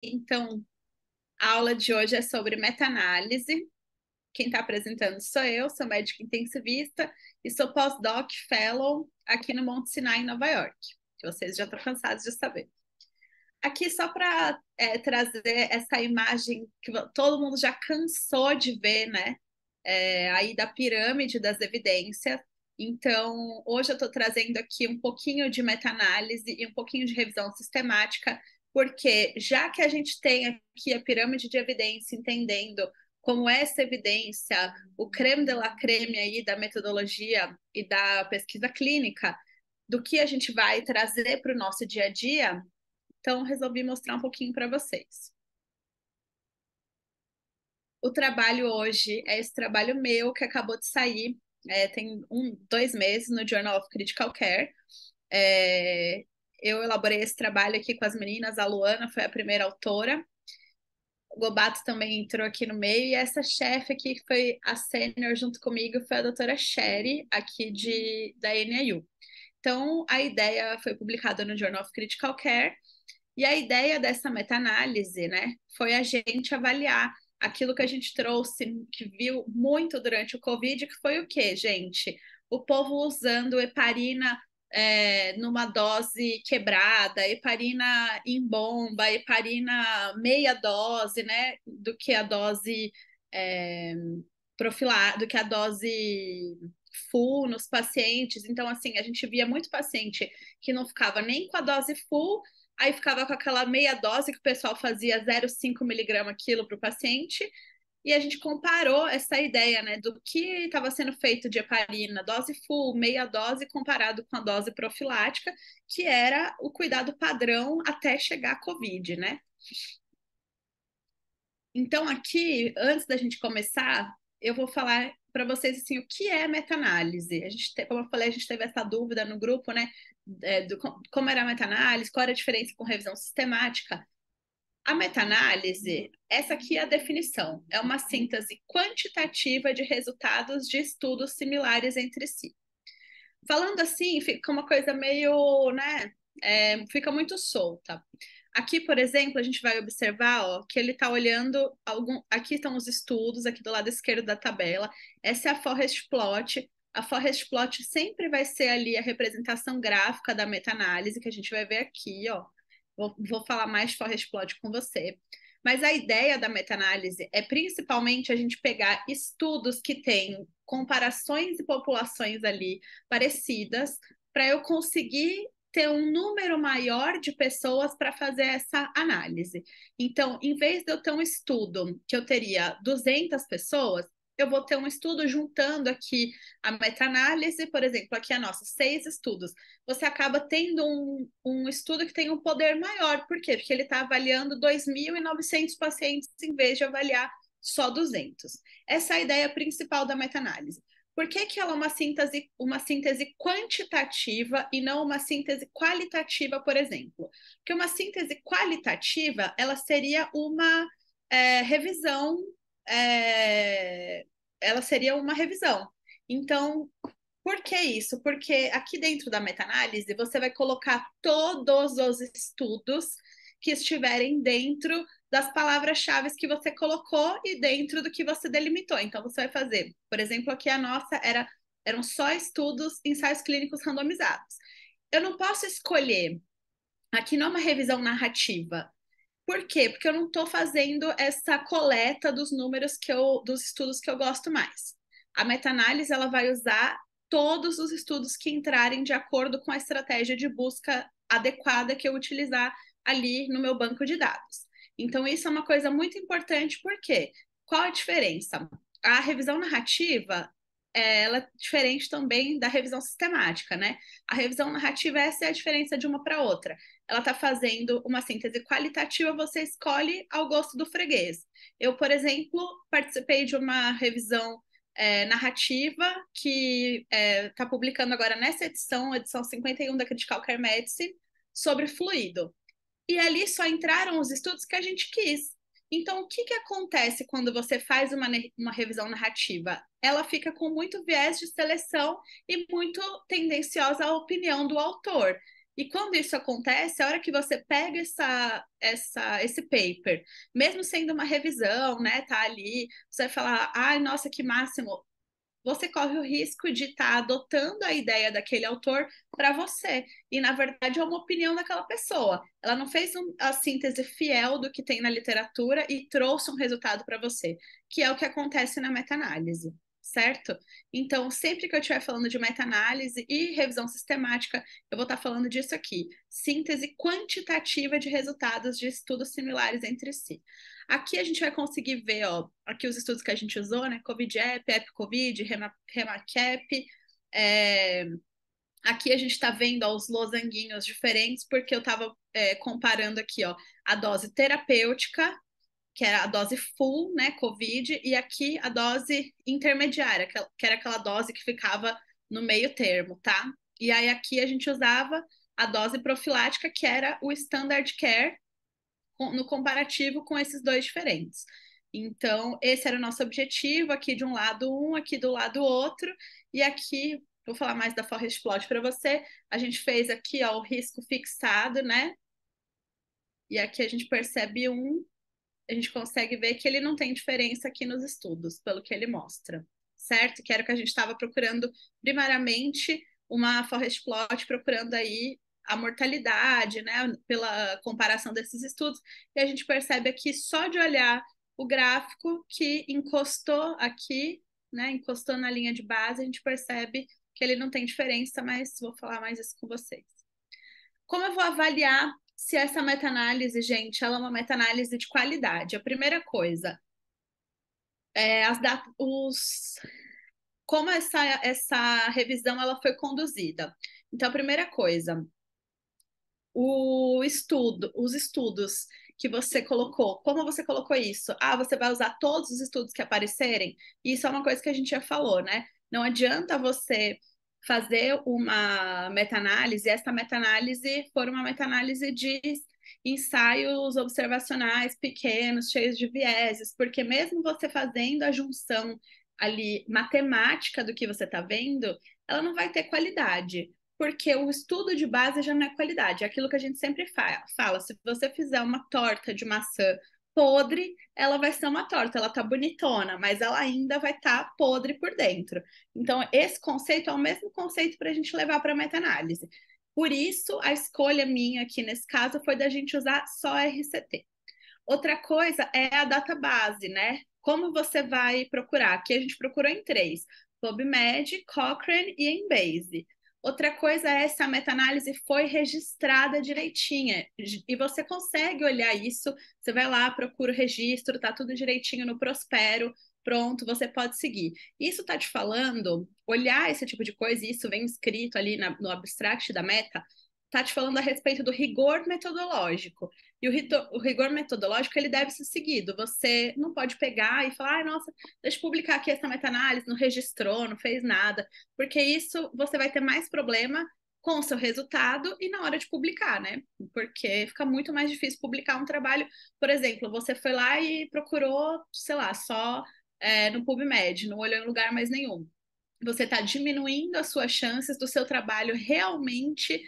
Então, a aula de hoje é sobre meta-análise. Quem está apresentando sou eu, sou médica intensivista e sou pós-doc fellow aqui no Monte Sinai, em Nova York, que vocês já estão cansados de saber. Aqui só para trazer essa imagem que todo mundo já cansou de ver, né? Aí da pirâmide das evidências. Então, hoje eu estou trazendo aqui um pouquinho de meta-análise e um pouquinho de revisão sistemática, porque já que a gente tem aqui a pirâmide de evidência, entendendo como essa evidência, o creme de la creme aí da metodologia e da pesquisa clínica, do que a gente vai trazer para o nosso dia a dia, então resolvi mostrar um pouquinho para vocês. O trabalho hoje é esse trabalho meu que acabou de sair, tem 2 meses no Journal of Critical Care. É, eu elaborei esse trabalho aqui com as meninas, a Luana foi a primeira autora, o Gobato também entrou aqui no meio, e essa chefe aqui, que foi a sênior junto comigo, foi a doutora Sherry, aqui da NIU. Então, a ideia foi publicada no Journal of Critical Care, e a ideia dessa meta-análise, né, foi a gente avaliar aquilo que a gente trouxe, que viu muito durante o Covid, que foi o quê, gente? O povo usando heparina numa dose quebrada, heparina em bomba, heparina meia dose, né, do que a dose do que a dose full nos pacientes. Então, assim, a gente via muito paciente que não ficava nem com a dose full, aí ficava com aquela meia dose que o pessoal fazia 0,5 miligrama quilo para o paciente, e a gente comparou essa ideia, né, do que estava sendo feito de heparina, dose full, meia dose, comparado com a dose profilática, que era o cuidado padrão até chegar a COVID, né? Então, aqui, antes da gente começar, eu vou falar para vocês assim, o que é meta-análise. Como eu falei, a gente teve essa dúvida no grupo, né? Como era a meta-análise, qual era a diferença com revisão sistemática. A meta-análise, essa aqui é a definição, é uma síntese quantitativa de resultados de estudos similares entre si. Falando assim, fica uma coisa meio, né? Fica muito solta. Aqui, por exemplo, a gente vai observar, ó, que ele está olhando aqui estão os estudos, aqui do lado esquerdo da tabela. Essa é a Forest Plot. A Forest Plot sempre vai ser ali a representação gráfica da meta-análise, que a gente vai ver aqui, ó. Vou falar mais de Forest Plot com você. Mas a ideia da meta-análise é principalmente a gente pegar estudos que têm comparações e populações ali parecidas, para eu conseguir ter um número maior de pessoas para fazer essa análise. Então, em vez de eu ter um estudo que eu teria 200 pessoas, eu vou ter um estudo juntando aqui a meta-análise, por exemplo, aqui a nossa, 6 estudos. Você acaba tendo um estudo que tem um poder maior. Por quê? Porque ele está avaliando 2.900 pacientes em vez de avaliar só 200. Essa é a ideia principal da meta-análise. Por que que ela é uma síntese quantitativa e não uma síntese qualitativa, por exemplo? Porque uma síntese qualitativa, ela seria uma revisão, é, ela seria uma revisão. Então, por que isso? Porque aqui dentro da meta-análise você vai colocar todos os estudos que estiverem dentro das palavras-chave que você colocou e dentro do que você delimitou. Então, você vai fazer, por exemplo, aqui a nossa eram só estudos, ensaios clínicos randomizados. Eu não posso escolher, aqui não é uma revisão narrativa. Por quê? Porque eu não estou fazendo essa coleta dos números dos estudos que eu gosto mais. A meta-análise ela vai usar todos os estudos que entrarem de acordo com a estratégia de busca adequada que eu utilizar ali no meu banco de dados. Então, isso é uma coisa muito importante, porque qual a diferença? A revisão narrativa ela é diferente também da revisão sistemática, né? A revisão narrativa, essa é a diferença de uma para outra. Ela está fazendo uma síntese qualitativa, você escolhe ao gosto do freguês. Eu, por exemplo, participei de uma revisão narrativa que está publicando agora nessa edição, edição 51 da Critical Care Medicine, sobre fluido. E ali só entraram os estudos que a gente quis. Então, o que que acontece quando você faz uma revisão narrativa? Ela fica com muito viés de seleção e muito tendenciosa à opinião do autor. E quando isso acontece, a hora que você pega esse paper, mesmo sendo uma revisão, né, tá ali, você vai falar, ai, nossa, que máximo, você corre o risco de estar adotando a ideia daquele autor para você. E, na verdade, é uma opinião daquela pessoa. Ela não fez a síntese fiel do que tem na literatura e trouxe um resultado para você, que é o que acontece na meta-análise, certo? Então, sempre que eu estiver falando de meta-análise e revisão sistemática, eu vou estar falando disso aqui: síntese quantitativa de resultados de estudos similares entre si. Aqui a gente vai conseguir ver, ó, aqui os estudos que a gente usou, né? COVID-EP, EPI-COVID, REMACAP. Aqui a gente está vendo ó, os losanguinhos diferentes, porque eu estava comparando aqui, ó, a dose terapêutica, que era a dose full, né, COVID, e aqui a dose intermediária, que era aquela dose que ficava no meio termo, tá? E aí aqui a gente usava a dose profilática, que era o standard care, no comparativo com esses dois diferentes. Então, esse era o nosso objetivo, aqui de um lado um, aqui do lado outro, e aqui, vou falar mais da Forest Plot para você, a gente fez aqui ó, o risco fixado, né? E aqui a gente percebe a gente consegue ver que ele não tem diferença aqui nos estudos, pelo que ele mostra, certo? Que era o que a gente estava procurando primariamente, uma Forest Plot procurando aí a mortalidade, né, pela comparação desses estudos, e a gente percebe aqui só de olhar o gráfico que encostou aqui, né, encostou na linha de base, a gente percebe que ele não tem diferença, mas vou falar mais isso com vocês. Como eu vou avaliar se essa meta-análise, gente, ela é uma meta-análise de qualidade? A primeira coisa é como essa revisão ela foi conduzida. Então, a primeira coisa, os estudos que você colocou, como você colocou isso? Ah, você vai usar todos os estudos que aparecerem? Isso é uma coisa que a gente já falou, né? Não adianta você fazer uma meta-análise, essa meta-análise for uma meta-análise de ensaios observacionais pequenos, cheios de vieses, porque mesmo você fazendo a junção ali matemática do que você está vendo, ela não vai ter qualidade, porque o estudo de base já não é qualidade. É aquilo que a gente sempre fala. Se você fizer uma torta de maçã podre, ela vai ser uma torta, ela tá bonitona, mas ela ainda vai estar podre por dentro. Então, esse conceito é o mesmo conceito para a gente levar para a meta-análise. Por isso, a escolha minha aqui nesse caso foi da gente usar só RCT. Outra coisa é a database, né? Como você vai procurar? Aqui a gente procurou em três: PubMed, Cochrane e Embase. Outra coisa é se a meta-análise foi registrada direitinha. E você consegue olhar isso. Você vai lá, procura o registro, tá tudo direitinho no Prospero, pronto, você pode seguir. Isso tá te falando, olhar esse tipo de coisa, e isso vem escrito ali no abstract da meta, tá te falando a respeito do rigor metodológico. E o rigor metodológico ele deve ser seguido. Você não pode pegar e falar, ah, nossa, deixa eu publicar aqui essa meta-análise, não registrou, não fez nada, porque isso você vai ter mais problema com o seu resultado e na hora de publicar, né? Porque fica muito mais difícil publicar um trabalho. Por exemplo, você foi lá e procurou, sei lá, só no PubMed, não olhou em lugar mais nenhum. Você está diminuindo as suas chances do seu trabalho realmente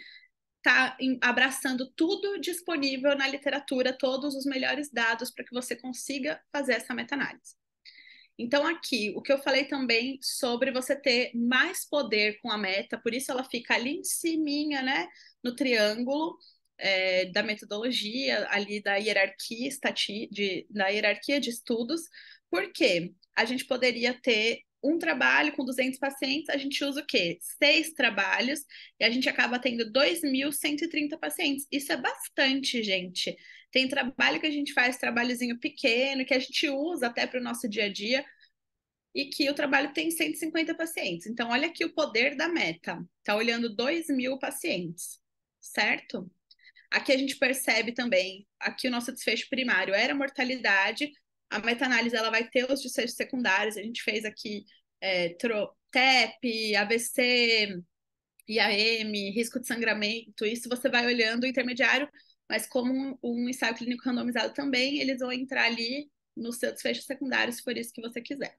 tá abraçando tudo disponível na literatura, todos os melhores dados para que você consiga fazer essa meta-análise. Então, aqui, o que eu falei também sobre você ter mais poder com a meta, por isso ela fica ali em cima, né, no triângulo da metodologia, ali da hierarquia, da hierarquia de estudos, porque a gente poderia ter um trabalho com 200 pacientes, a gente usa o quê? 6 trabalhos, e a gente acaba tendo 2.130 pacientes. Isso é bastante, gente. Tem trabalho que a gente faz, trabalhozinho pequeno, que a gente usa até para o nosso dia a dia, e que o trabalho tem 150 pacientes. Então, olha aqui o poder da meta. Está olhando 2.000 pacientes, certo? Aqui a gente percebe também, aqui o nosso desfecho primário era mortalidade, a meta-análise ela vai ter os desfechos secundários, a gente fez aqui TEP, AVC, IAM, risco de sangramento, isso você vai olhando o intermediário, mas como um ensaio clínico randomizado também, eles vão entrar ali no seu desfecho secundário, se for isso que você quiser.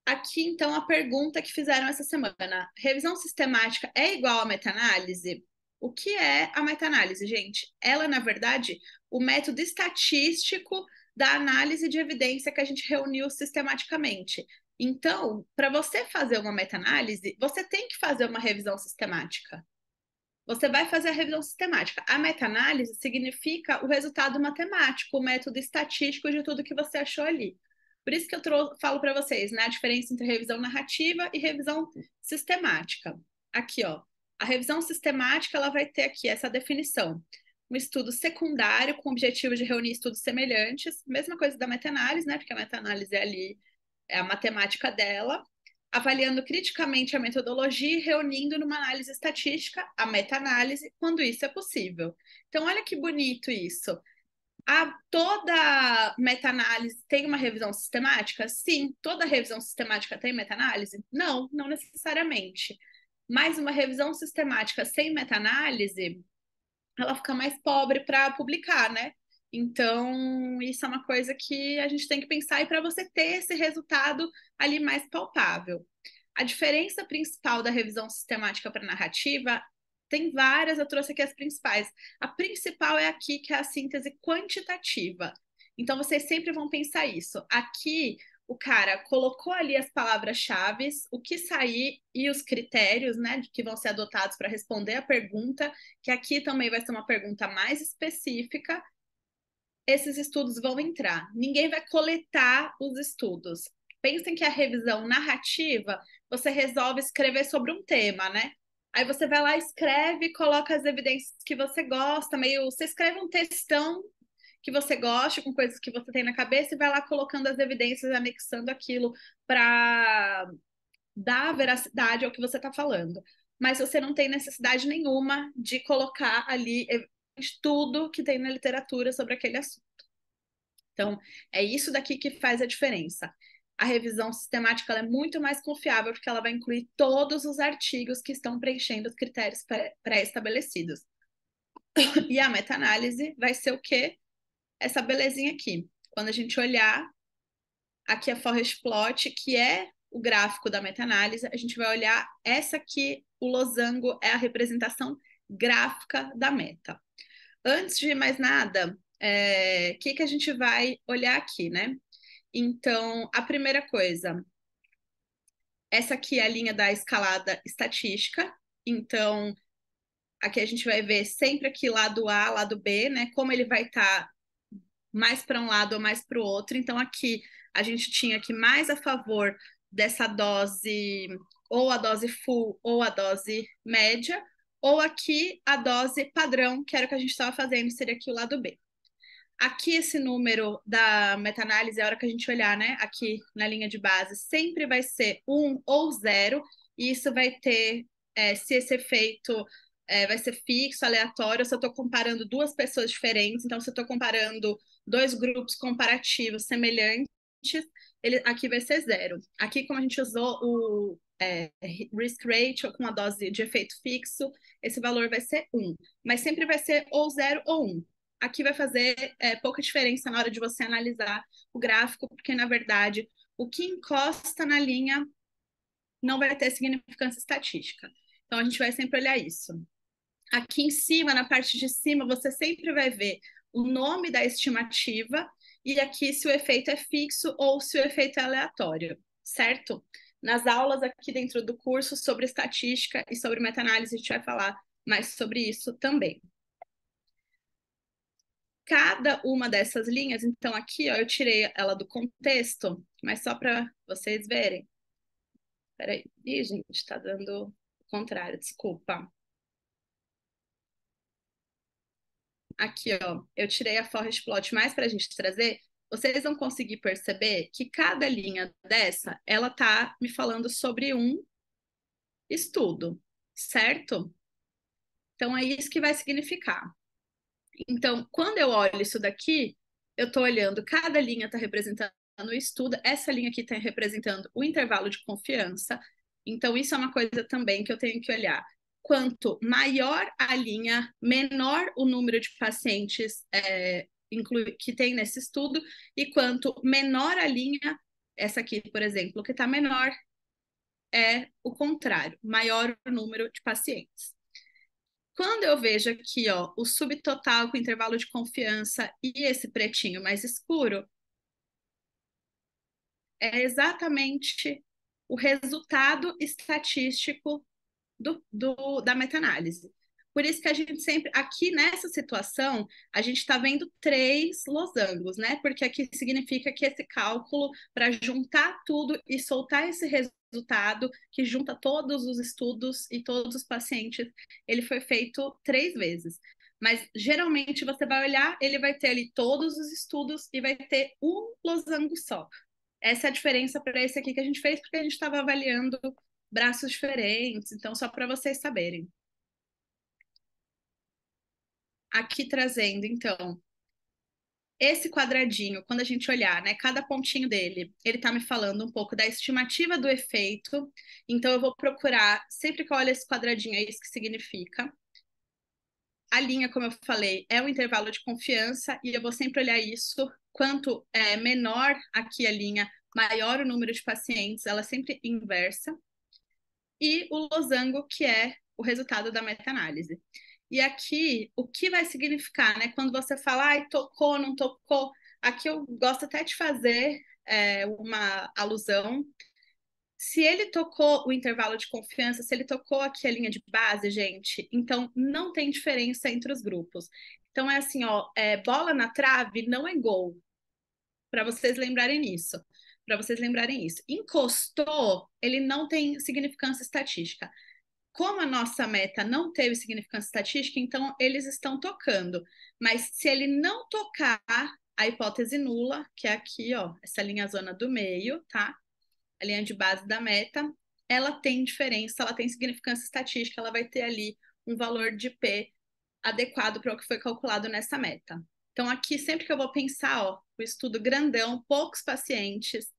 Aqui, então, a pergunta que fizeram essa semana. Revisão sistemática é igual a meta-análise? O que é a meta-análise, gente? Ela, na verdade, o método estatístico da análise de evidência que a gente reuniu sistematicamente. Então, para você fazer uma meta-análise, você tem que fazer uma revisão sistemática. Você vai fazer a revisão sistemática. A meta-análise significa o resultado matemático, o método estatístico de tudo que você achou ali. Por isso que eu falo para vocês, né, a diferença entre revisão narrativa e revisão sistemática. Aqui, ó, a revisão sistemática ela vai ter aqui essa definição. Um estudo secundário com o objetivo de reunir estudos semelhantes, mesma coisa da meta-análise, né, porque a meta-análise é ali, é a matemática dela, avaliando criticamente a metodologia e reunindo numa análise estatística a meta-análise, quando isso é possível. Então, olha que bonito isso. Toda meta-análise tem uma revisão sistemática? Sim. Toda revisão sistemática tem meta-análise? Não, não necessariamente. Mas uma revisão sistemática sem meta-análise, ela fica mais pobre para publicar, né? Então, isso é uma coisa que a gente tem que pensar e para você ter esse resultado ali mais palpável. A diferença principal da revisão sistemática para narrativa tem várias, eu trouxe aqui as principais. A principal é aqui, que é a síntese quantitativa. Então, vocês sempre vão pensar isso. Aqui, o cara colocou ali as palavras-chave, o que sair e os critérios, né, que vão ser adotados para responder a pergunta, que aqui também vai ser uma pergunta mais específica. Esses estudos vão entrar. Ninguém vai coletar os estudos. Pensem que a revisão narrativa, você resolve escrever sobre um tema, né? Aí você vai lá, escreve, coloca as evidências que você gosta, meio. Você escreve um textão que você goste, com coisas que você tem na cabeça, e vai lá colocando as evidências, anexando aquilo para dar veracidade ao que você está falando. Mas você não tem necessidade nenhuma de colocar ali tudo que tem na literatura sobre aquele assunto. Então, é isso daqui que faz a diferença. A revisão sistemática é muito mais confiável porque ela vai incluir todos os artigos que estão preenchendo os critérios pré-estabelecidos. E a meta-análise vai ser o quê? Essa belezinha aqui. Quando a gente olhar aqui a forest plot, que é o gráfico da meta-análise, a gente vai olhar essa aqui, o losango é a representação gráfica da meta. Antes de mais nada, que a gente vai olhar aqui, né? Então, a primeira coisa, essa aqui é a linha da escalada estatística. Então, aqui a gente vai ver sempre aqui lado A, lado B, né? Como ele vai estar mais para um lado ou mais para o outro. Então, aqui a gente tinha aqui mais a favor dessa dose, ou a dose full ou a dose média, ou aqui a dose padrão, que era o que a gente estava fazendo, seria aqui o lado B. Aqui esse número da meta-análise, a hora que a gente olhar, né, aqui na linha de base, sempre vai ser 1 ou 0, e isso vai ter, se esse efeito vai ser fixo, aleatório, se eu estou comparando duas pessoas diferentes, então se eu estou comparando dois grupos comparativos semelhantes, aqui vai ser 0. Aqui, como a gente usou o risk ratio com a dose de efeito fixo, esse valor vai ser 1, mas sempre vai ser ou 0 ou 1. Aqui vai fazer pouca diferença na hora de você analisar o gráfico, porque, na verdade, o que encosta na linha não vai ter significância estatística. Então, a gente vai sempre olhar isso. Aqui em cima, na parte de cima, você sempre vai ver o nome da estimativa e aqui se o efeito é fixo ou se o efeito é aleatório, certo? Nas aulas aqui dentro do curso sobre estatística e sobre meta-análise, a gente vai falar mais sobre isso também. Cada uma dessas linhas, então aqui, ó, eu tirei ela do contexto, mas só para vocês verem. Peraí, ih, gente, tá dando o contrário, desculpa. Aqui, ó, eu tirei a forest plot mais para a gente trazer. Vocês vão conseguir perceber que cada linha dessa, ela tá me falando sobre um estudo, certo? Então é isso que vai significar. Então, quando eu olho isso daqui, eu estou olhando, cada linha está representando o estudo, essa linha aqui está representando o intervalo de confiança. Então, isso é uma coisa também que eu tenho que olhar. Quanto maior a linha, menor o número de pacientes que tem nesse estudo, e quanto menor a linha, Essa aqui, por exemplo, o que está menor é o contrário, maior o número de pacientes. Quando eu vejo aqui, ó, o subtotal com intervalo de confiança e esse pretinho mais escuro, é exatamente o resultado estatístico da meta-análise. Por isso que a gente sempre, aqui nessa situação, a gente está vendo três losangos, né? Porque aqui significa que esse cálculo, para juntar tudo e soltar esse resultado, que junta todos os estudos e todos os pacientes, ele foi feito 3 vezes. Mas geralmente você vai olhar, ele vai ter ali todos os estudos e vai ter um losango só. Essa é a diferença para esse aqui que a gente fez, porque a gente estava avaliando braços diferentes, então só para vocês saberem. Aqui trazendo, então, esse quadradinho, quando a gente olhar, né, cada pontinho dele, ele está me falando um pouco da estimativa do efeito, então eu vou procurar, sempre que eu olho esse quadradinho, é isso que significa. A linha, como eu falei, é o intervalo de confiança, e eu vou sempre olhar isso, quanto é menor aqui a linha, maior o número de pacientes, ela é sempre inversa. E o losango, que é o resultado da meta-análise. E aqui, o que vai significar, né? Quando você fala, ai, tocou, não tocou, aqui eu gosto até de fazer uma alusão. Se ele tocou o intervalo de confiança, se ele tocou aqui a linha de base, gente, então não tem diferença entre os grupos. Então é assim, ó, bola na trave não é gol, para vocês lembrarem nisso. Para vocês lembrarem isso. Encostou, ele não tem significância estatística. Como a nossa meta não teve significância estatística, então eles estão tocando. Mas se ele não tocar, a hipótese nula, que é aqui, ó, essa linha zona do meio, tá? A linha de base da meta, ela tem diferença, ela tem significância estatística, ela vai ter ali um valor de P adequado para o que foi calculado nessa meta. Então, aqui, sempre que eu vou pensar, ó, o estudo grandão, poucos pacientes,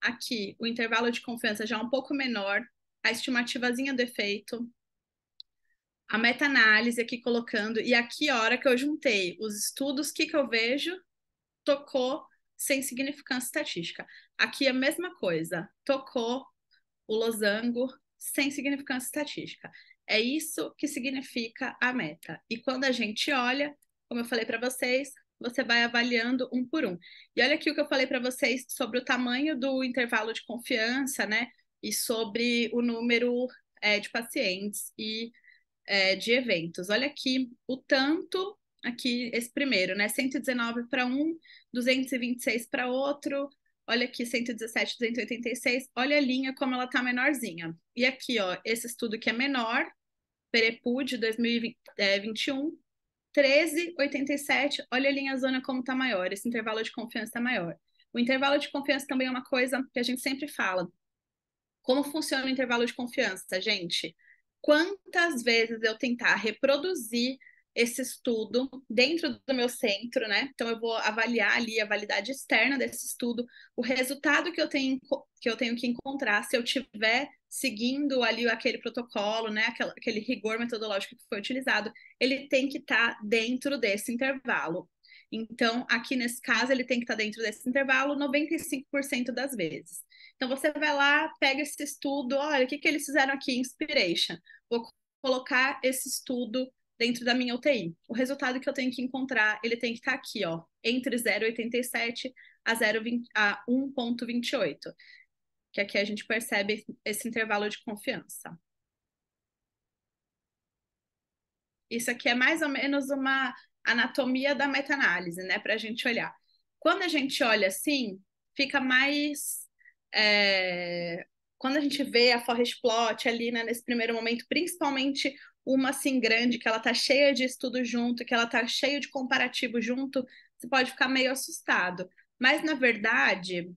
aqui o intervalo de confiança já é um pouco menor, a estimativazinha do efeito, a meta-análise aqui colocando, e aqui a hora que eu juntei os estudos, o que eu vejo? Tocou sem significância estatística. Aqui a mesma coisa, tocou o losango sem significância estatística. É isso que significa a meta. E quando a gente olha, como eu falei para vocês, você vai avaliando um por um. E olha aqui o que eu falei para vocês sobre o tamanho do intervalo de confiança, né? E sobre o número de pacientes e de eventos. Olha aqui o tanto, aqui esse primeiro, né? 119 para um, 226 para outro. Olha aqui, 117, 286. Olha a linha como ela tá menorzinha. E aqui, ó, esse estudo que é menor, Perepud 2021, 13,87. Olha a linha zona como tá maior, esse intervalo de confiança tá maior. O intervalo de confiança também é uma coisa que a gente sempre fala. Como funciona o intervalo de confiança, gente? Quantas vezes eu tentar reproduzir esse estudo dentro do meu centro, né? Então eu vou avaliar ali a validade externa desse estudo, o resultado que eu tenho que encontrar se eu tiver seguindo ali aquele protocolo, né? Aquele rigor metodológico que foi utilizado, ele tem que estar dentro desse intervalo. Então, aqui nesse caso, ele tem que estar dentro desse intervalo 95% das vezes. Então você vai lá, pega esse estudo, olha, o que eles fizeram aqui, Inspiration. Vou colocar esse estudo dentro da minha UTI. O resultado que eu tenho que encontrar, ele tem que estar aqui, ó, entre 0,87 a 1,28, que aqui a gente percebe esse intervalo de confiança. Isso aqui é mais ou menos uma anatomia da meta-análise, né, para a gente olhar. Quando a gente olha assim, fica mais quando a gente vê a forest plot ali, né, nesse primeiro momento, principalmente uma assim grande, que ela tá cheia de estudo junto, que ela tá cheia de comparativo junto, você pode ficar meio assustado. Mas, na verdade,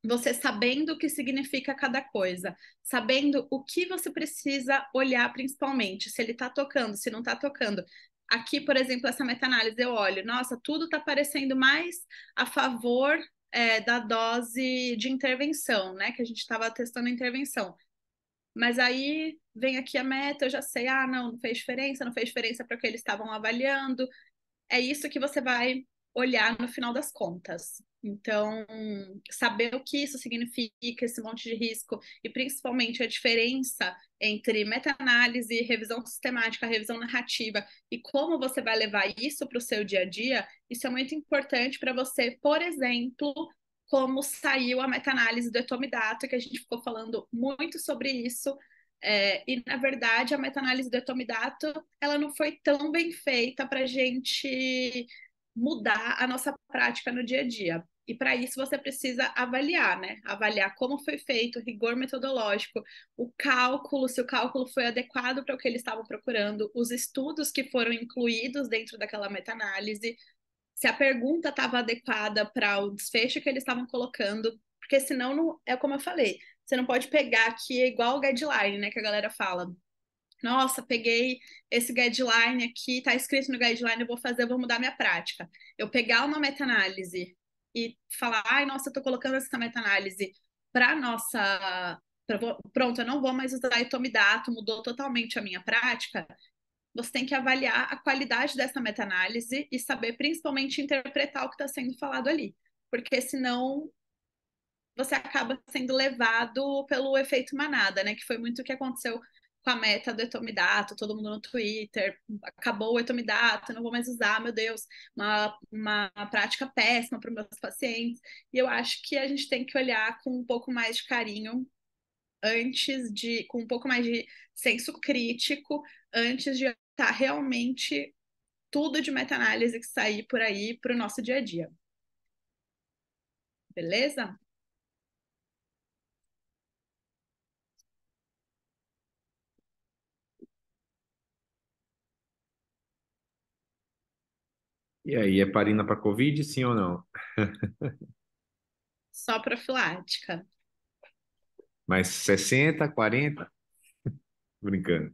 você sabendo o que significa cada coisa, sabendo o que você precisa olhar principalmente, se ele tá tocando, se não tá tocando. Aqui, por exemplo, essa meta-análise, eu olho, nossa, tudo tá parecendo mais a favor da dose de intervenção, né? Que a gente estava testando a intervenção. Mas aí vem aqui a meta, eu já sei, ah, não fez diferença, não fez diferença para o que eles estavam avaliando. É isso que você vai olhar no final das contas. Então, saber o que isso significa, esse monte de risco, e principalmente a diferença entre meta-análise, revisão sistemática, revisão narrativa, e como você vai levar isso para o seu dia a dia, isso é muito importante para você, por exemplo, como saiu a meta-análise do Etomidato, que a gente ficou falando muito sobre isso. E, na verdade, a meta-análise do Etomidato, ela não foi tão bem feita para a gente mudar a nossa prática no dia a dia. E para isso você precisa avaliar, né? Avaliar como foi feito, o rigor metodológico, o cálculo, se o cálculo foi adequado para o que eles estavam procurando, os estudos que foram incluídos dentro daquela meta-análise, se a pergunta estava adequada para o desfecho que eles estavam colocando, porque senão não, é como eu falei, você não pode pegar aqui igual o guideline, né, que a galera fala. Nossa, peguei esse guideline aqui, tá escrito no guideline, eu vou fazer, eu vou mudar minha prática. Eu pegar uma meta-análise e falar, ai, nossa, eu tô colocando essa meta-análise para nossa. Pronto, eu não vou mais usar Itomidato, mudou totalmente a minha prática. Você tem que avaliar a qualidade dessa meta-análise e saber, principalmente, interpretar o que está sendo falado ali. Porque senão você acaba sendo levado pelo efeito manada, né? Que foi muito o que aconteceu com a meta do Etomidato, todo mundo no Twitter, acabou o Etomidato, não vou mais usar, meu Deus, uma prática péssima para os meus pacientes. E eu acho que a gente tem que olhar com um pouco mais de carinho com um pouco mais de senso crítico, antes de estar realmente tudo de meta-análise que sair por aí para o nosso dia a dia. Beleza? E aí, heparina para Covid, sim ou não? Só profilática. Mas 60, 40? Brincando.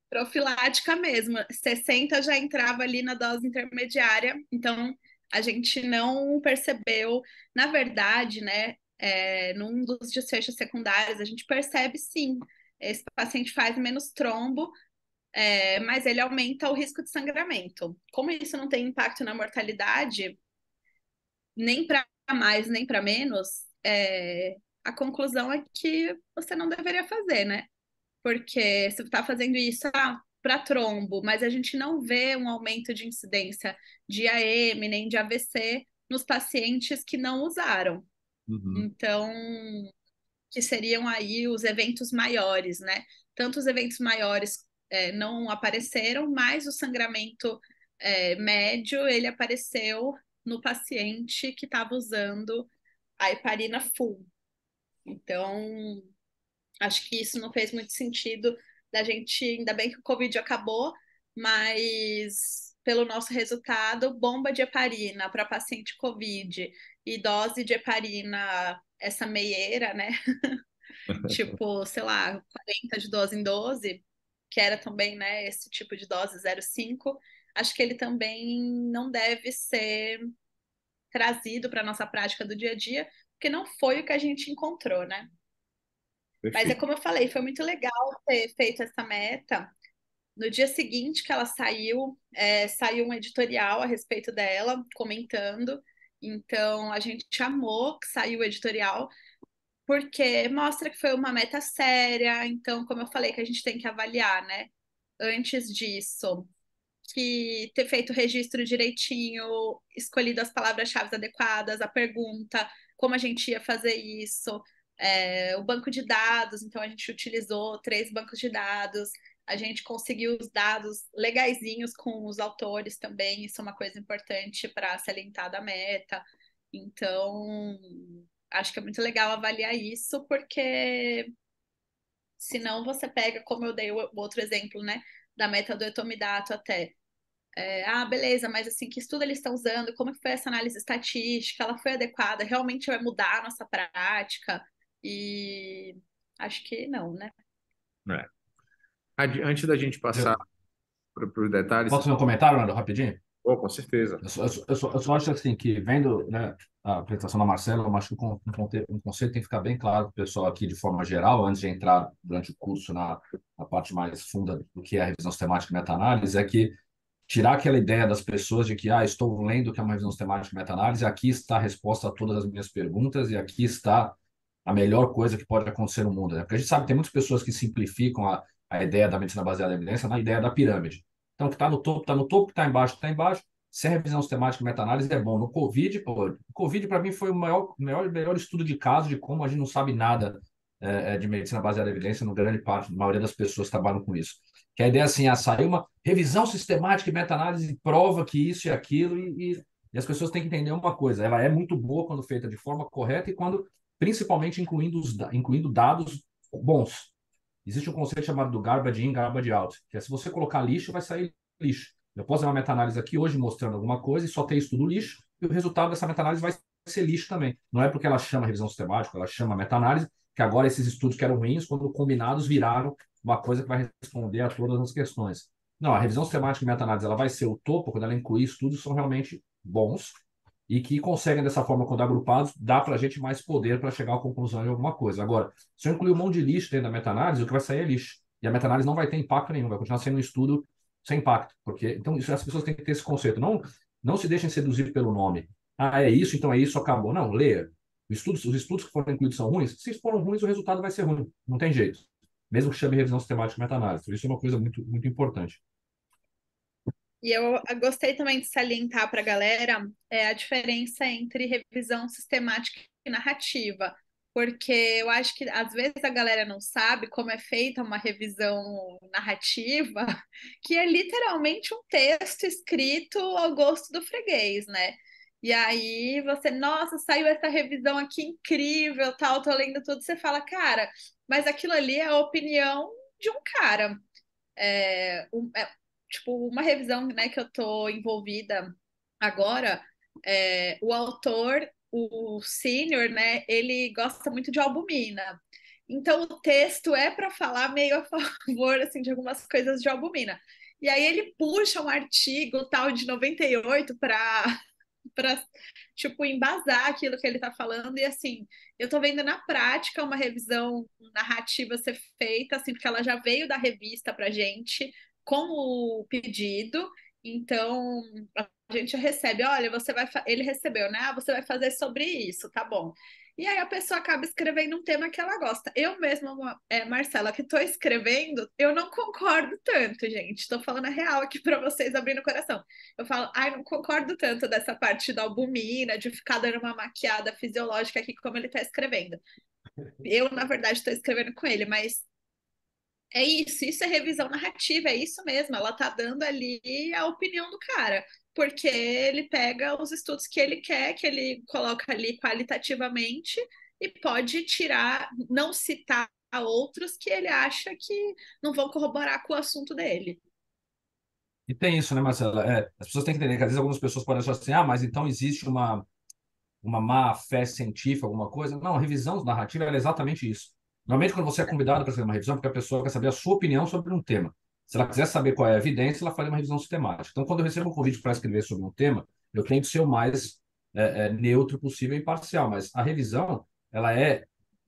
Profilática mesmo. 60 já entrava ali na dose intermediária, então a gente não percebeu. Na verdade, né, num dos desfechos secundários, a gente percebe sim. Esse paciente faz menos trombo, mas ele aumenta o risco de sangramento. Como isso não tem impacto na mortalidade, nem para mais nem para menos, a conclusão é que você não deveria fazer, né? Porque você está fazendo isso para trombo, mas a gente não vê um aumento de incidência de AM nem de AVC nos pacientes que não usaram. Uhum. Então, que seriam aí os eventos maiores, né? Tanto os eventos maiores não apareceram, mas o sangramento médio ele apareceu no paciente que estava usando a heparina full. Então, acho que isso não fez muito sentido da gente, ainda bem que o Covid acabou, mas pelo nosso resultado, bomba de heparina para paciente Covid e dose de heparina, essa meieira, né? Tipo, sei lá, 40 de 12 em 12, que era também, né, esse tipo de dose 0,5, acho que ele também não deve ser trazido para nossa prática do dia a dia, porque não foi o que a gente encontrou, né? Mas é Perfeito. como eu falei, foi muito legal ter feito essa meta. No dia seguinte que ela saiu, saiu um editorial a respeito dela, comentando. Então, a gente amou que saiu o editorial, porque mostra que foi uma meta séria. Então, como eu falei, que a gente tem que avaliar, né? Antes disso, que ter feito o registro direitinho, escolhido as palavras-chave adequadas, a pergunta, como a gente ia fazer isso, o banco de dados, então a gente utilizou 3 bancos de dados, a gente conseguiu os dados legaisinhos com os autores também, isso é uma coisa importante para salientar da meta. Então, acho que é muito legal avaliar isso, porque senão você pega, como eu dei o outro exemplo, né, da meta do etomidato até. Beleza, mas assim, que estudo eles estão usando? Como que foi essa análise estatística? Ela foi adequada? Realmente vai mudar a nossa prática? E acho que não, né? É. Antes da gente passar Eu, para os detalhes, posso fazer um comentário, Nando, rapidinho? oh, com certeza. Eu só acho assim que, vendo, né, a apresentação da Marcela, eu acho que um conceito tem que ficar bem claro para o pessoal aqui de forma geral, antes de entrar durante o curso na parte mais funda do que é a revisão sistemática e meta-análise, é que tirar aquela ideia das pessoas de que, estou lendo o que é uma revisão sistemática e meta-análise, aqui está a resposta a todas as minhas perguntas e aqui está a melhor coisa que pode acontecer no mundo, né? Porque a gente sabe que tem muitas pessoas que simplificam a ideia da medicina baseada em evidência na ideia da pirâmide. Então, o que está no topo, está no topo, o que está embaixo, está embaixo. Se a revisão sistemática e meta-análise é bom. No Covid, pô, o Covid para mim foi o melhor estudo de caso de como a gente não sabe nada de medicina baseada em evidência, no grande parte, a maioria das pessoas trabalham com isso. Que a ideia é assim, saiu uma revisão sistemática e meta-análise prova que isso e aquilo, e as pessoas têm que entender uma coisa, ela é muito boa quando feita de forma correta e quando, principalmente, incluindo dados bons. Existe um conceito chamado do garbage in, garbage out, que é se você colocar lixo, vai sair lixo. Eu posso dar uma meta-análise aqui hoje mostrando alguma coisa e só ter isso tudo lixo, e o resultado dessa meta-análise vai ser lixo também. Não é porque ela chama revisão sistemática, ela chama meta-análise, que agora esses estudos que eram ruins, quando combinados, viraram uma coisa que vai responder a todas as questões. Não, a revisão sistemática e meta-análise ela vai ser o topo quando ela incluir estudos que são realmente bons e que conseguem, dessa forma, quando agrupados, dar para a gente mais poder para chegar à conclusão de alguma coisa. Agora, se eu incluir um monte de lixo dentro da meta-análise, o que vai sair é lixo. E a meta-análise não vai ter impacto nenhum, vai continuar sendo um estudo sem impacto. Porque, então, as pessoas têm que ter esse conceito. Não se deixem seduzir pelo nome. É isso, então é isso, acabou. Não, leia. Os estudos que foram incluídos são ruins. Se foram ruins, o resultado vai ser ruim. Não tem jeito. Mesmo que chame revisão sistemática e meta-análise. Isso é uma coisa muito, muito importante. E eu gostei também de salientar para a galera a diferença entre revisão sistemática e narrativa, porque eu acho que às vezes a galera não sabe como é feita uma revisão narrativa, que é literalmente um texto escrito ao gosto do freguês, né? E aí você, nossa, saiu essa revisão aqui incrível, tal, tô lendo tudo, você fala, cara, mas aquilo ali é a opinião de um cara. Tipo, uma revisão, né, que eu tô envolvida agora, o autor, o senior, né, ele gosta muito de albumina. Então o texto é para falar meio a favor assim de algumas coisas de albumina. E aí ele puxa um artigo tal de 98 para tipo embasar aquilo que ele está falando e assim, eu estou vendo na prática uma revisão narrativa ser feita assim, porque ela já veio da revista pra gente com o pedido. Então, a gente recebe, olha, ele recebeu, né? Você vai fazer sobre isso, tá bom. E aí a pessoa acaba escrevendo um tema que ela gosta. Eu mesma, Marcela, que estou escrevendo, eu não concordo tanto, gente. Estou falando a real aqui para vocês, abrindo o coração. Eu falo, ai, não concordo tanto dessa parte da albumina, de ficar dando uma maquiada fisiológica aqui, como ele está escrevendo. Eu, na verdade, estou escrevendo com ele, mas é isso é revisão narrativa, é isso mesmo. Ela tá dando ali a opinião do cara, porque ele pega os estudos que ele quer, que ele coloca ali qualitativamente e pode tirar, não citar outros que ele acha que não vão corroborar com o assunto dele. E tem isso, né, Marcela? As pessoas têm que entender que às vezes algumas pessoas podem achar assim, mas então existe uma má fé científica, alguma coisa. Não, a revisão narrativa é exatamente isso. Normalmente, quando você é convidado para fazer uma revisão, é porque a pessoa quer saber a sua opinião sobre um tema. Se ela quiser saber qual é a evidência, ela faria uma revisão sistemática. Então, quando eu recebo um convite para escrever sobre um tema, eu tento ser o mais neutro possível e imparcial. Mas a revisão, ela é.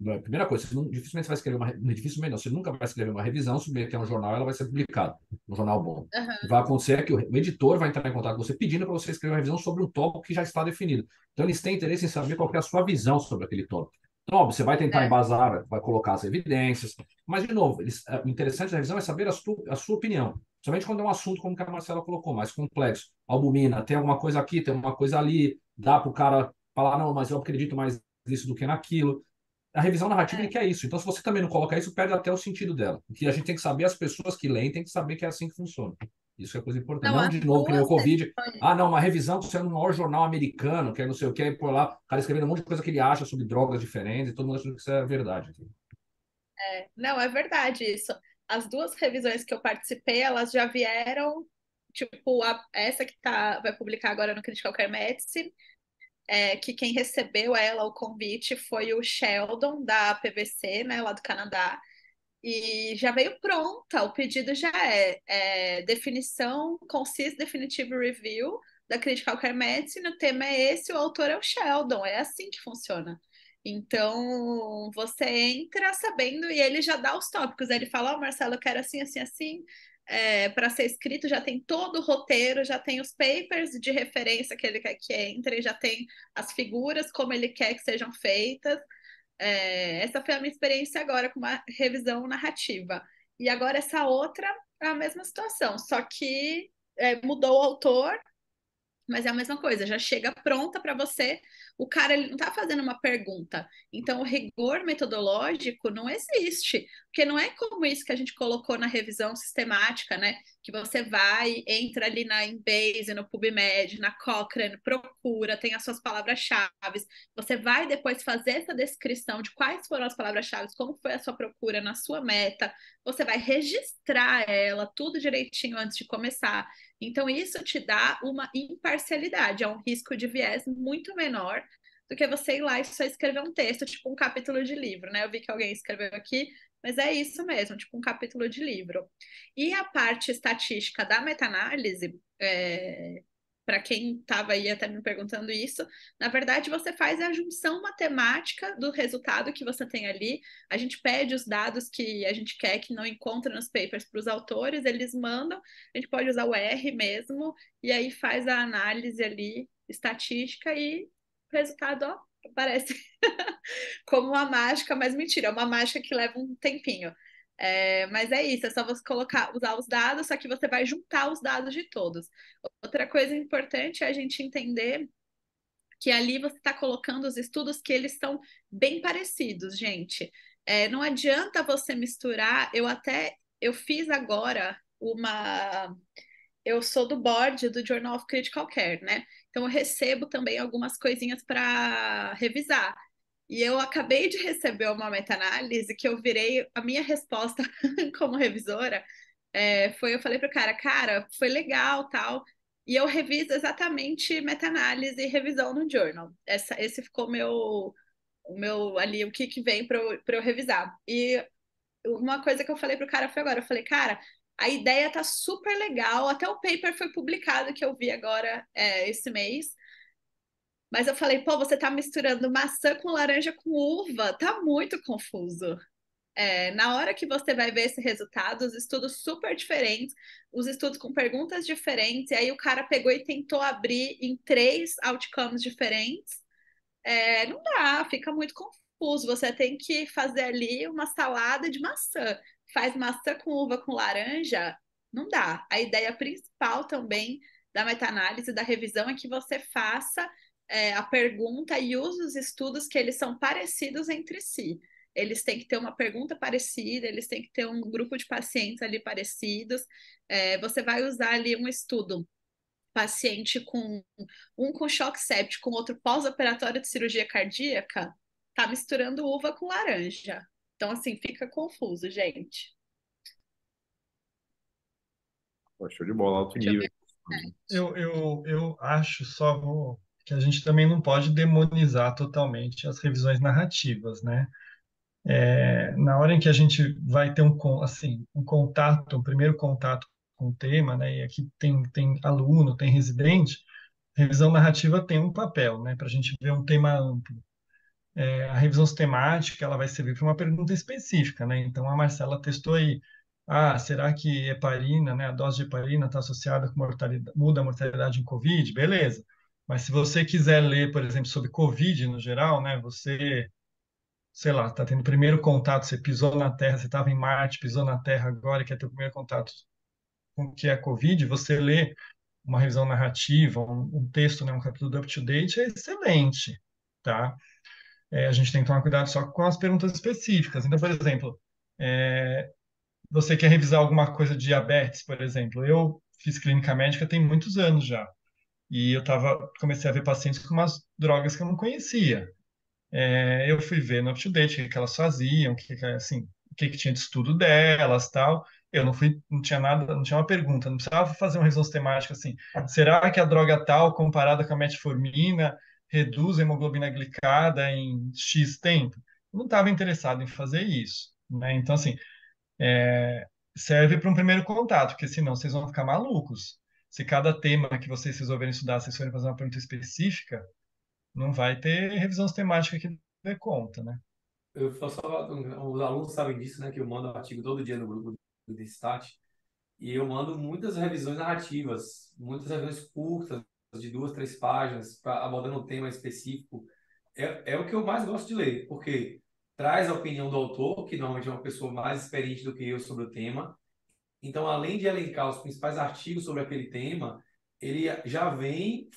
A primeira coisa, dificilmente você vai escrever dificilmente não, você nunca vai escrever uma revisão, submeter a um jornal, ela vai ser publicada, um jornal bom. Uhum. O que vai acontecer é que o editor vai entrar em contato com você pedindo para você escrever uma revisão sobre um tópico que já está definido. Então, eles têm interesse em saber qual é a sua visão sobre aquele tópico. Então, óbvio, você vai tentar embasar, vai colocar as evidências, mas, de novo, o interessante da revisão é saber a sua opinião. Somente quando é um assunto, como que a Marcela colocou, mais complexo. Albumina, tem alguma coisa aqui, tem uma coisa ali, dá para o cara falar, não, mas eu acredito mais nisso do que naquilo. A revisão narrativa ele quer isso. Então, se você também não coloca isso, perde até o sentido dela. O que a gente tem que saber, as pessoas que leem têm que saber que é assim que funciona. Isso é coisa importante. Não, Não, as de novo, que nem o duas Covid. sessões. Não, uma revisão que saiu no maior jornal americano, que é não sei o que, aí por lá, o cara escrevendo um monte de coisa que ele acha sobre drogas diferentes, e todo mundo achando que isso é verdade. Não, é verdade isso. As duas revisões que eu participei, elas já vieram, tipo, essa que vai publicar agora no Critical Care Medicine, que quem recebeu ela, o convite, foi o Sheldon, da PVC, né, lá do Canadá, e já veio pronta, o pedido já definição, Concise Definitive Review da Critical Care Medicine, o tema é esse, o autor é o Sheldon, é assim que funciona. Então, você entra sabendo e ele já dá os tópicos. Ele fala, Marcelo, eu quero assim, assim, assim. para ser escrito, já tem todo o roteiro, já tem os papers de referência que ele quer que entre, já tem as figuras como ele quer que sejam feitas. Essa foi a minha experiência agora com uma revisão narrativa. E agora essa outra é a mesma situação, só que mudou o autor, mas é a mesma coisa, já chega pronta para você. O cara ele não está fazendo uma pergunta. Então, o rigor metodológico não existe, porque não é como isso que a gente colocou na revisão sistemática, né? Que você vai, entra ali na Embase, no PubMed, na Cochrane, procura, tem as suas palavras-chave. Você vai depois fazer essa descrição de quais foram as palavras-chave, como foi a sua procura na sua meta. Você vai registrar ela, tudo direitinho antes de começar. Então, isso te dá uma imparcialidade, é um risco de viés muito menor do que você ir lá e só escrever um texto, tipo um capítulo de livro, né? Eu vi que alguém escreveu aqui, mas é isso mesmo, tipo um capítulo de livro. E a parte estatística da meta-análise, para quem estava aí até me perguntando isso, na verdade você faz a junção matemática do resultado que você tem ali. A gente pede os dados que a gente quer que não encontra nos papers para os autores, eles mandam, a gente pode usar o R mesmo, e aí faz a análise ali estatística e o resultado, ó, aparece como uma mágica, mas mentira, é uma mágica que leva um tempinho. Mas é isso, é só você usar os dados, só que você vai juntar os dados de todos. Outra coisa importante é a gente entender que ali você está colocando os estudos que eles são bem parecidos, gente. Não adianta você misturar. Eu fiz agora uma. Eu sou do board do Journal of Critical Care, né? Então eu recebo também algumas coisinhas para revisar. E eu acabei de receber uma meta-análise que eu virei a minha resposta como revisora. Eu falei pro cara, foi legal, tal. E eu reviso exatamente meta-análise e revisão no journal. Esse ficou o meu ali, o que vem para eu revisar. E uma coisa que eu falei pro cara foi agora, eu falei, cara, a ideia tá super legal, até o paper foi publicado que eu vi agora esse mês. Mas eu falei, pô, você tá misturando maçã com laranja com uva, tá muito confuso. Na hora que você vai ver esse resultado, os estudos super diferentes, os estudos com perguntas diferentes, e aí o cara pegou e tentou abrir em 3 outcomes diferentes, não dá, fica muito confuso. Você tem que fazer ali uma salada de maçã. Faz maçã com uva com laranja, não dá. A ideia principal também da meta-análise, da revisão, é que você faça a pergunta e use os estudos que eles são parecidos entre si. Eles têm que ter uma pergunta parecida, eles têm que ter um grupo de pacientes ali parecidos. Você vai usar ali um estudo paciente com um com choque séptico, com outro pós-operatório de cirurgia cardíaca, tá misturando uva com laranja. Então, assim, fica confuso, gente. Pô, show de bola, alto Deixa eu nível. ver. Eu acho que a gente também não pode demonizar totalmente as revisões narrativas, né? Na hora em que a gente vai ter um contato, um primeiro contato com o tema, né? E aqui tem aluno, tem residente, revisão narrativa tem um papel, né? Para a gente ver um tema amplo. A revisão sistemática, ela vai servir para uma pergunta específica, né? Então, a Marcela testou aí, será que heparina, né, a dose de heparina está associada com mortalidade, muda a mortalidade em COVID? Beleza. Mas se você quiser ler, por exemplo, sobre COVID no geral, né, você, sei lá, está tendo primeiro contato, você pisou na Terra, você estava em Marte, pisou na Terra agora e quer ter o primeiro contato com o que é COVID, você lê uma revisão narrativa, um texto, né, um capítulo do Up to Date é excelente, tá? A gente tem que tomar cuidado só com as perguntas específicas. Então, por exemplo, você quer revisar alguma coisa de diabetes, por exemplo. Eu fiz clínica médica tem muitos anos já. E comecei a ver pacientes com umas drogas que eu não conhecia. Eu fui ver no UpToDate o que elas faziam, assim, o que tinha de estudo delas, tal. Eu não tinha nada, não tinha uma pergunta, não precisava fazer uma revisão sistemática assim. Será que a droga tal, comparada com a metformina, reduz a hemoglobina glicada em X tempo? Eu não estava interessado em fazer isso, né? Então, assim, serve para um primeiro contato, porque senão vocês vão ficar malucos. Se cada tema que vocês resolverem estudar, vocês forem fazer uma pergunta específica, não vai ter revisão sistemática que dê conta, né? Os alunos sabem disso, né? Que eu mando artigo todo dia no grupo do Stat. E eu mando muitas revisões narrativas, muitas revisões curtas, de 2, 3 páginas, abordando um tema específico. É o que eu mais gosto de ler, porque traz a opinião do autor, que normalmente é uma pessoa mais experiente do que eu sobre o tema. Então, além de elencar os principais artigos sobre aquele tema, ele já vem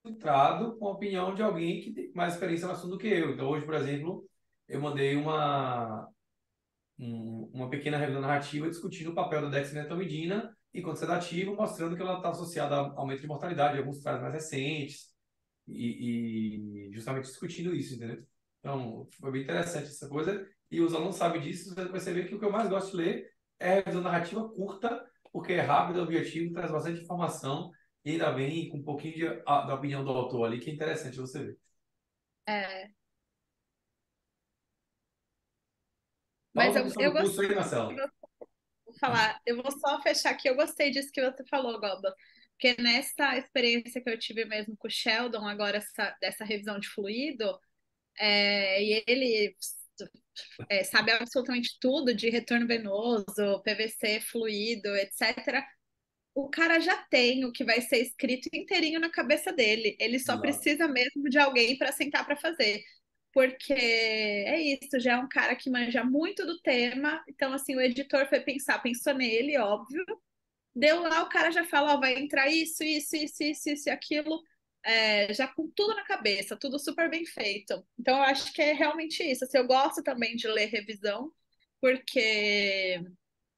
filtrado com a opinião de alguém que tem mais experiência no assunto do que eu. Então, hoje, por exemplo, eu mandei uma pequena revisão narrativa discutindo o papel da dexmedetomidina enquanto sedativo, mostrando que ela está associada a aumento de mortalidade em alguns casos mais recentes e justamente discutindo isso, entendeu? Então, foi bem interessante essa coisa. E os alunos sabem disso, você vai perceber que o que eu mais gosto de ler é a revisão narrativa curta, porque é rápido, é objetivo, traz bastante informação e ainda vem com um pouquinho da opinião do autor ali, que é interessante você ver. É, Fala um mas pouco sobre eu o curso aí, gostei. Marcelo. Vou falar, eu vou só fechar aqui. Eu gostei disso que você falou, Goba, porque nessa experiência que eu tive mesmo com o Sheldon, agora dessa revisão de fluido, e ele sabe absolutamente tudo de retorno venoso, PVC, fluido, etc. O cara já tem o que vai ser escrito inteirinho na cabeça dele. Ele só Exato. precisa mesmo de alguém para sentar para fazer. Porque é isso, já é um cara que manja muito do tema. Então, assim, o editor foi pensar, pensou nele, óbvio. Deu lá, o cara já fala, ó, vai entrar isso e aquilo, já com tudo na cabeça, tudo super bem feito. Então, eu acho que é realmente isso. Assim, eu gosto também de ler revisão, porque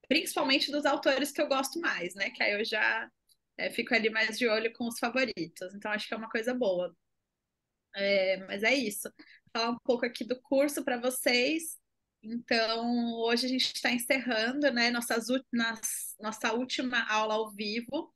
principalmente dos autores que eu gosto mais, né? Que aí eu já fico ali mais de olho com os favoritos. Então, acho que é uma coisa boa. Mas é isso. Falar um pouco aqui do curso para vocês. Então, hoje a gente está encerrando, né, nossa última aula ao vivo.